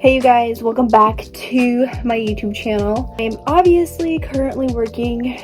Hey you guys, welcome back to my YouTube channel. I'm obviously currently working.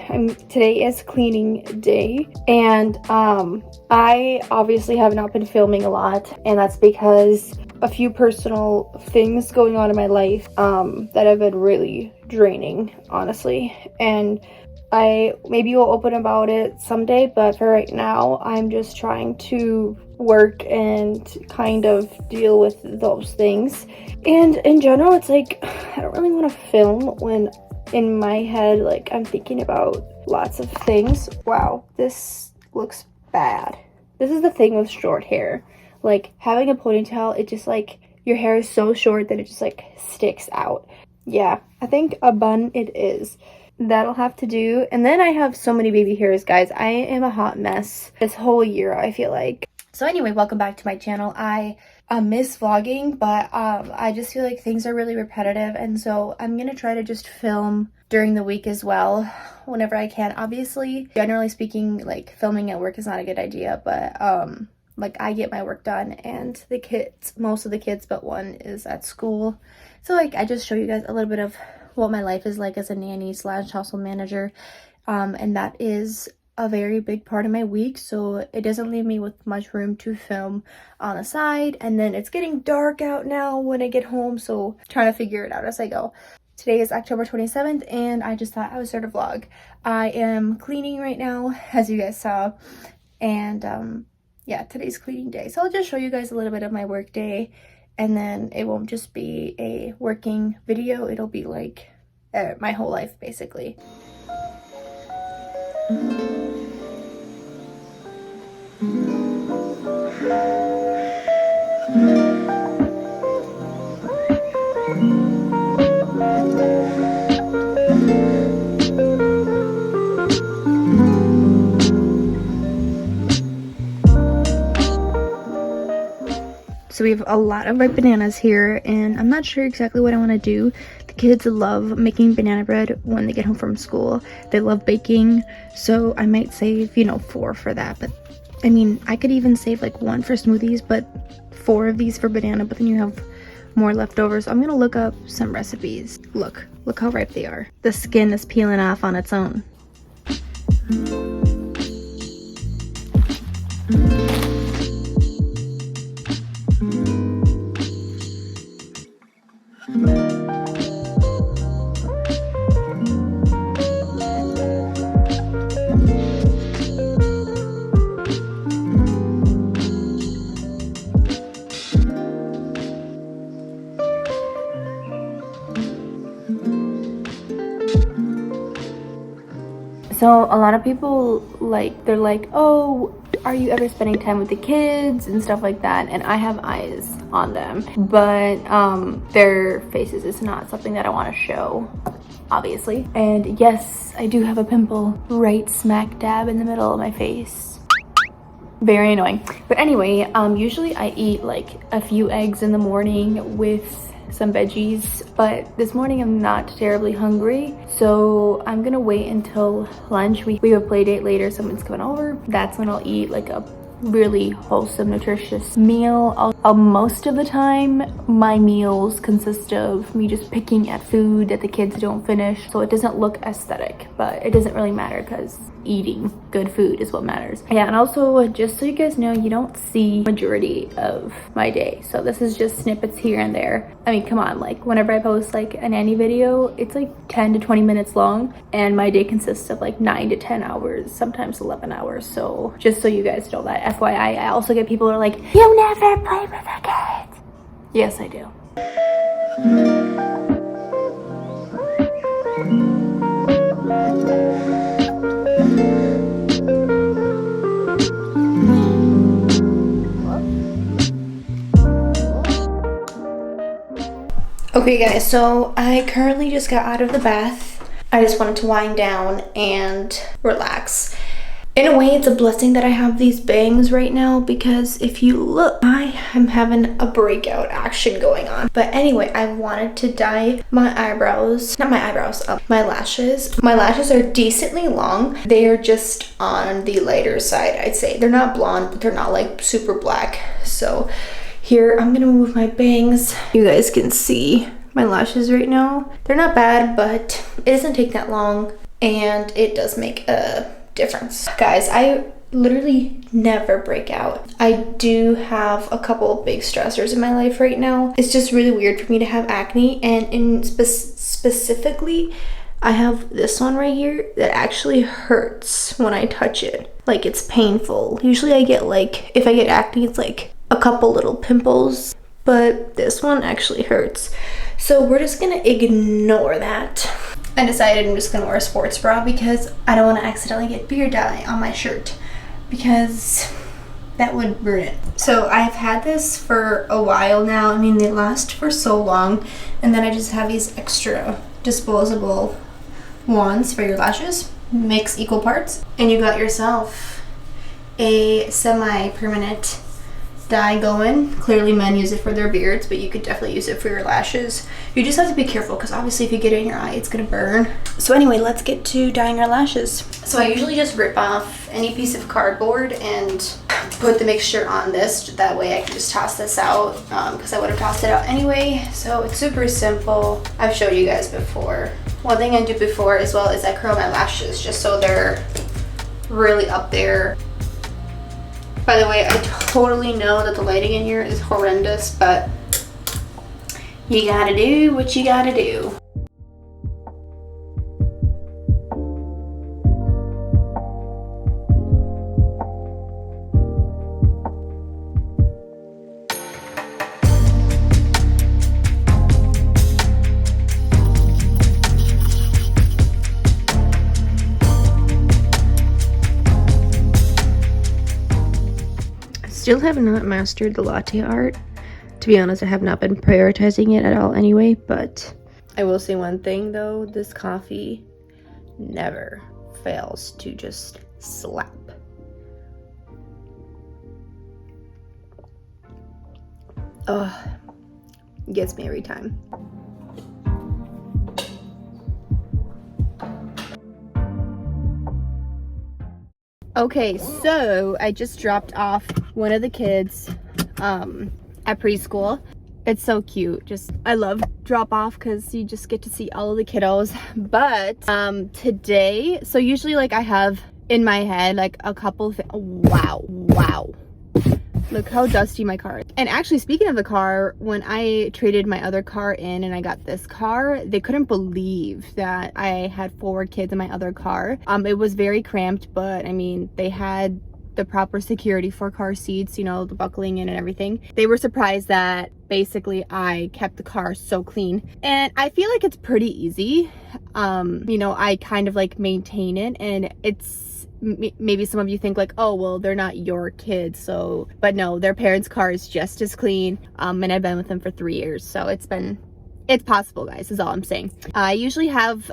Today is cleaning day, and I obviously have not been filming a lot, and that's because a few personal things going on in my life that have been really draining, honestly. And I maybe will open about it someday, but for right now, I'm just trying to work and kind of deal with those things. And in general, it's like I don't really want to film when in my head, like, I'm thinking about lots of things. Wow, this looks bad. This is the thing with short hair. Like, having a ponytail, it just, like, your hair is so short that it just, like, sticks out. Yeah, I think a bun it is. That'll have to do. And then I have so many baby hairs, guys. I am a hot mess this whole year, I feel like. So anyway, welcome back to my channel. I miss vlogging, but I just feel like things are really repetitive, and so I'm gonna try to just film during the week as well whenever I can. Obviously, generally speaking, like, filming at work is not a good idea, but like, I get my work done, and the kids, most of the kids but one, is at school. So like, I just show you guys a little bit of what my life is like as a nanny slash household manager, and that is a very big part of my week, so it doesn't leave me with much room to film on the side. And then it's getting dark out now when I get home, so trying to figure it out as I go. Today is October 27th, and I just thought I would start a vlog. I am cleaning right now, as you guys saw, and yeah, today's cleaning day. So I'll just show you guys a little bit of my work day, and then it won't just be a working video, it'll be like my whole life, basically. So we have a lot of ripe bananas here, and I'm not sure exactly what I want to do. The kids love making banana bread when they get home from school. They love baking, so I might save, 4 for that. But I mean, I could even save like 1 for smoothies, but 4 of these for banana, but then you have more leftovers. So I'm gonna look up some recipes. Look how ripe they are. The skin is peeling off on its own. So a lot of people, they're like, oh, are you ever spending time with the kids and stuff like that? And I have eyes on them, but their faces is not something that I want to show, obviously. And yes, I do have a pimple right smack dab in the middle of my face. Very annoying. But anyway, usually I eat like a few eggs in the morning with some veggies, but this morning I'm not terribly hungry, so I'm gonna wait until lunch. We have a play date later, someone's coming over. That's when I'll eat like a really wholesome, nutritious meal. Most of the time my meals consist of me just picking at food that the kids don't finish, so it doesn't look aesthetic, but it doesn't really matter because eating good food is what matters. Yeah, and also, just so you guys know, you don't see majority of my day, so this is just snippets here and there. I mean, come on, like, whenever I post like a nanny video, it's like 10 to 20 minutes long, and my day consists of like 9 to 10 hours, sometimes 11 hours. So just so you guys know that, FYI. I also get people who are like, you never play with the kids. Yes, I do. Okay guys, so I currently just got out of the bath. I just wanted to wind down and relax. In a way, it's a blessing that I have these bangs right now, because if you look, I am having a breakout action going on. But anyway, I wanted to dye my eyebrows, not my eyebrows, my lashes. My lashes are decently long. They are just on the lighter side, I'd say. They're not blonde, but they're not like super black. So Here, I'm gonna move my bangs. You guys can see my lashes right now. They're not bad, but it doesn't take that long and it does make a difference. Guys, I literally never break out. I do have a couple big stressors in my life right now. It's just really weird for me to have acne, and specifically, I have this one right here that actually hurts when I touch it. Like, it's painful. Usually I get like, if I get acne, it's like a couple little pimples, but this one actually hurts. So we're just gonna ignore that. I decided I'm just gonna wear a sports bra because I don't wanna accidentally get beer dye on my shirt, because that would ruin it. So I've had this for a while now. I mean, they last for so long. And then I just have these extra disposable wands for your lashes. Mix equal parts. And you got yourself a semi-permanent dye going. Clearly men use it for their beards, but you could definitely use it for your lashes. You just have to be careful because obviously if you get it in your eye, it's gonna burn. So anyway, let's get to dyeing our lashes. So I usually just rip off any piece of cardboard and put the mixture on this. That way I can just toss this out because I would have tossed it out anyway. So it's super simple. I've showed you guys before. One thing I do before as well is I curl my lashes just so they're really up there. By the way, I totally know that the lighting in here is horrendous, but you gotta do what you gotta do. Still have not mastered the latte art. To be honest, I have not been prioritizing it at all anyway, but I will say one thing though, this coffee never fails to just slap. Oh, gets me every time. Okay, so I just dropped off one of the kids at preschool. It's so cute. Just, I love drop off because you just get to see all of the kiddos. But today, so usually like I have in my head like a couple of, wow. Look how dusty my car is. And actually, speaking of the car, when I traded my other car in and I got this car, they couldn't believe that I had 4 kids in my other car. It was very cramped, but I mean, they had the proper security for car seats, you know, the buckling in and everything. They were surprised that basically I kept the car so clean. And I feel like it's pretty easy. You know, I kind of like maintain it, and it's, maybe some of you think like, oh well, they're not your kids, so, but no, their parents' car is just as clean. And I've been with them for 3 years, so it's possible, guys, is all I'm saying. I usually have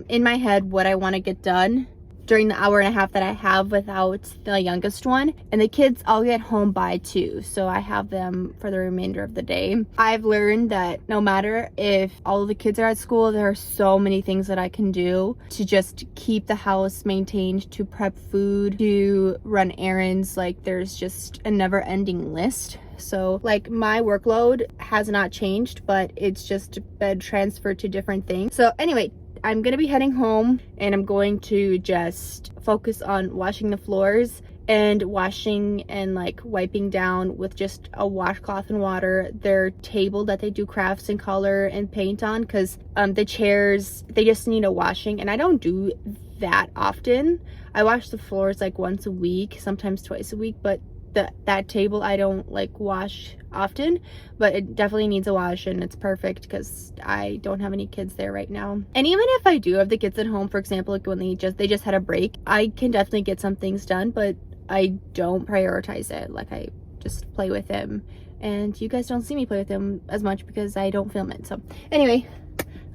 in my head what I want to get done during the hour and a half that I have without the youngest one, and the kids all get home by 2, so I have them for the remainder of the day. I've learned that no matter if all of the kids are at school, there are so many things that I can do to just keep the house maintained, to prep food, to run errands. Like, there's just a never-ending list. So like, my workload has not changed, but it's just been transferred to different things. So anyway, I'm gonna be heading home and I'm going to just focus on washing the floors and washing and like wiping down with just a washcloth and water their table that they do crafts and color and paint on, because the chairs, they just need a washing, and I don't do that often. I wash the floors like once a week, sometimes twice a week, but that table I don't like wash often, but it definitely needs a wash, and it's perfect because I don't have any kids there right now. And even if I do have the kids at home, for example, like when they just had a break, I can definitely get some things done, but I don't prioritize it. Like, I just play with him, and you guys don't see me play with him as much because I don't film it. So anyway,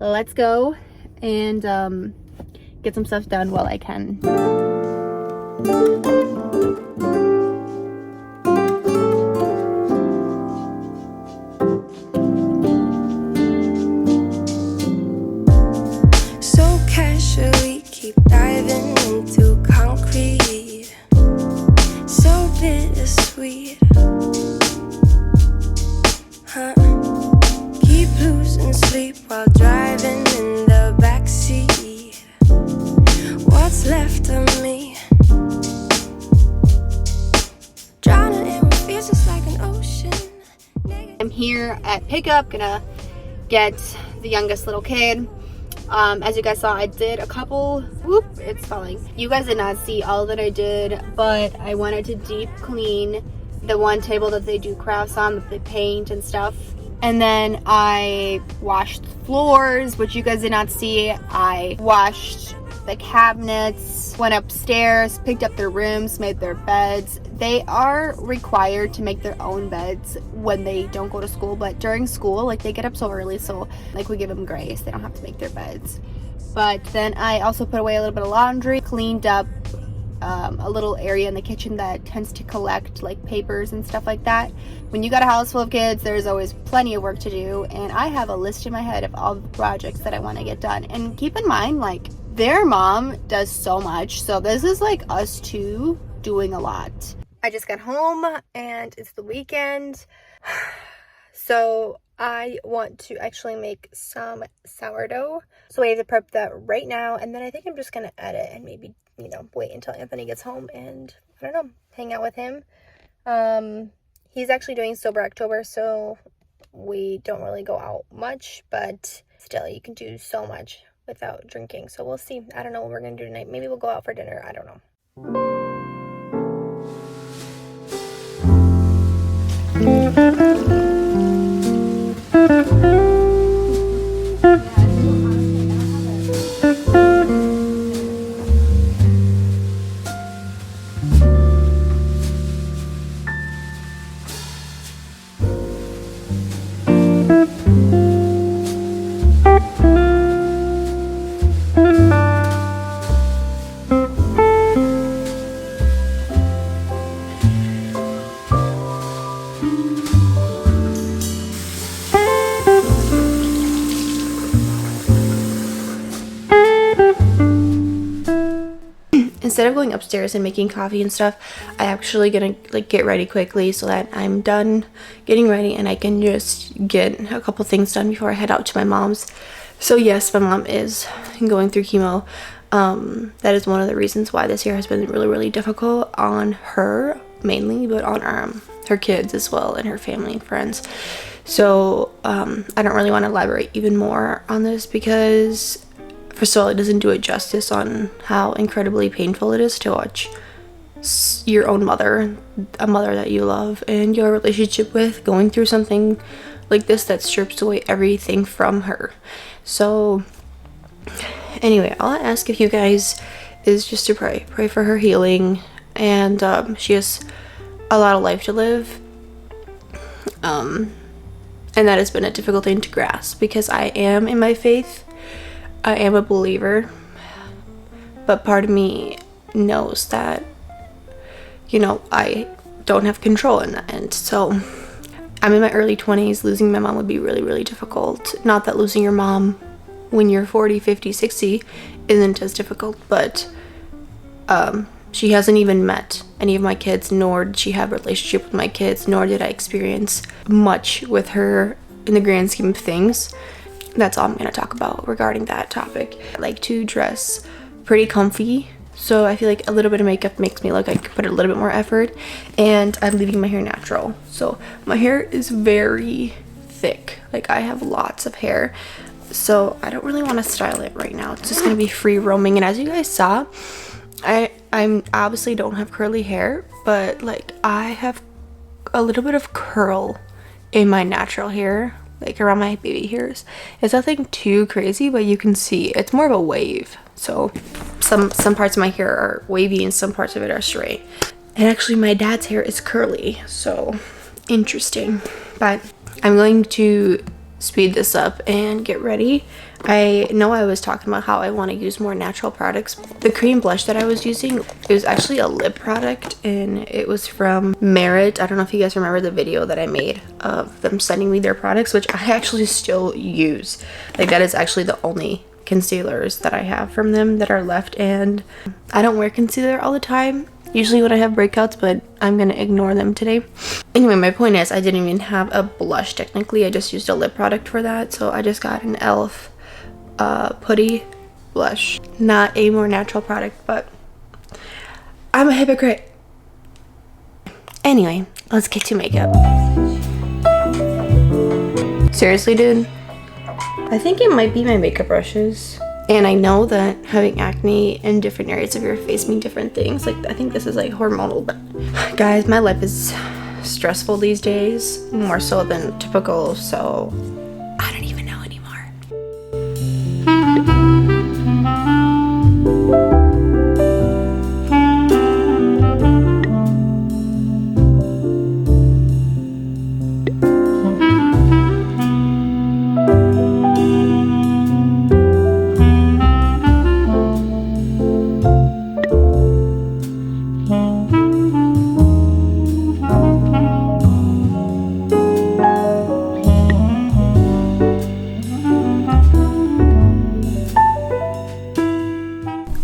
let's go and get some stuff done while I can. sleep while driving in the backseat. What's left of me? Drowning in what feels just like an ocean. I'm here at pickup, gonna get the youngest little kid. As you guys saw, I did a couple, whoop, it's falling. You guys did not see all that I did, but I wanted to deep clean the one table that they do crafts on, that they paint and stuff. And then I washed the floors, which you guys did not see. I washed the cabinets, went upstairs, picked up their rooms, made their beds. They are required to make their own beds when they don't go to school, but during school, like, they get up so early, so like we give them grace. They don't have to make their beds. But then I also put away a little bit of laundry, cleaned up a little area in the kitchen that tends to collect like papers and stuff like that. When you got a house full of kids, there's always plenty of work to do, and I have a list in my head of all the projects that I want to get done. And keep in mind, like, their mom does so much, so this is like us two doing a lot. I just got home and it's the weekend, so I want to actually make some sourdough. So I have to prep that right now, and then I think I'm just gonna edit and maybe, you know, wait until Anthony gets home and, I don't know, hang out with him. He's actually doing sober October, so we don't really go out much, but still, you can do so much without drinking. So we'll see. I don't know what we're gonna do tonight. Maybe we'll go out for dinner. I don't know. Instead of going upstairs and making coffee and stuff, I actually gonna like get ready quickly so that I'm done getting ready and I can just get a couple things done before I head out to my mom's. So yes, my mom is going through chemo. That is one of the reasons why this year has been really difficult on her mainly, but on her kids as well, and her family and friends. So I don't really want to elaborate even more on this because, first of all, it doesn't do it justice on how incredibly painful it is to watch your own mother, a mother that you love and your relationship with, going through something like this that strips away everything from her. So anyway, all I ask of you guys is just to pray for her healing, and she has a lot of life to live, and that has been a difficult thing to grasp because I am in my faith. I am a believer, but part of me knows that, you know, I don't have control in that end. So I'm in my early 20s. Losing my mom would be really difficult. Not that losing your mom when you're 40, 50, 60 isn't as difficult, but she hasn't even met any of my kids, nor did she have a relationship with my kids, nor did I experience much with her in the grand scheme of things. That's all I'm going to talk about regarding that topic. I like to dress pretty comfy, so I feel like a little bit of makeup makes me look like I could put a little bit more effort, and I'm leaving my hair natural. So my hair is very thick, like I have lots of hair, so I don't really want to style it right now. It's just going to be free roaming, and as you guys saw, I'm obviously don't have curly hair, but like I have a little bit of curl in my natural hair, like around my baby hairs. It's nothing too crazy, but you can see it's more of a wave. So some parts of my hair are wavy and some parts of it are straight. And actually my dad's hair is curly, so interesting. But I'm going to speed this up and get ready. I know I was talking about how I want to use more natural products. The cream blush that I was using, it was actually a lip product, and it was from Merit. I don't know if you guys remember the video that I made of them sending me their products, which I actually still use. Like, that is actually the only concealers that I have from them that are left, and I don't wear concealer all the time, usually when I have breakouts, but I'm gonna ignore them today. Anyway, my point is I didn't even have a blush technically. I just used a lip product for that. So I just got an e.l.f. Putty blush. Not a more natural product, but I'm a hypocrite. Anyway, let's get to makeup. Seriously, dude? I think it might be my makeup brushes. And I know that having acne in different areas of your face mean different things. Like, I think this is like hormonal, but guys, my life is stressful these days, more so than typical, so I don't even know anymore.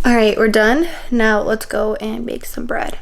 Alright, we're done. Now let's go and bake some bread.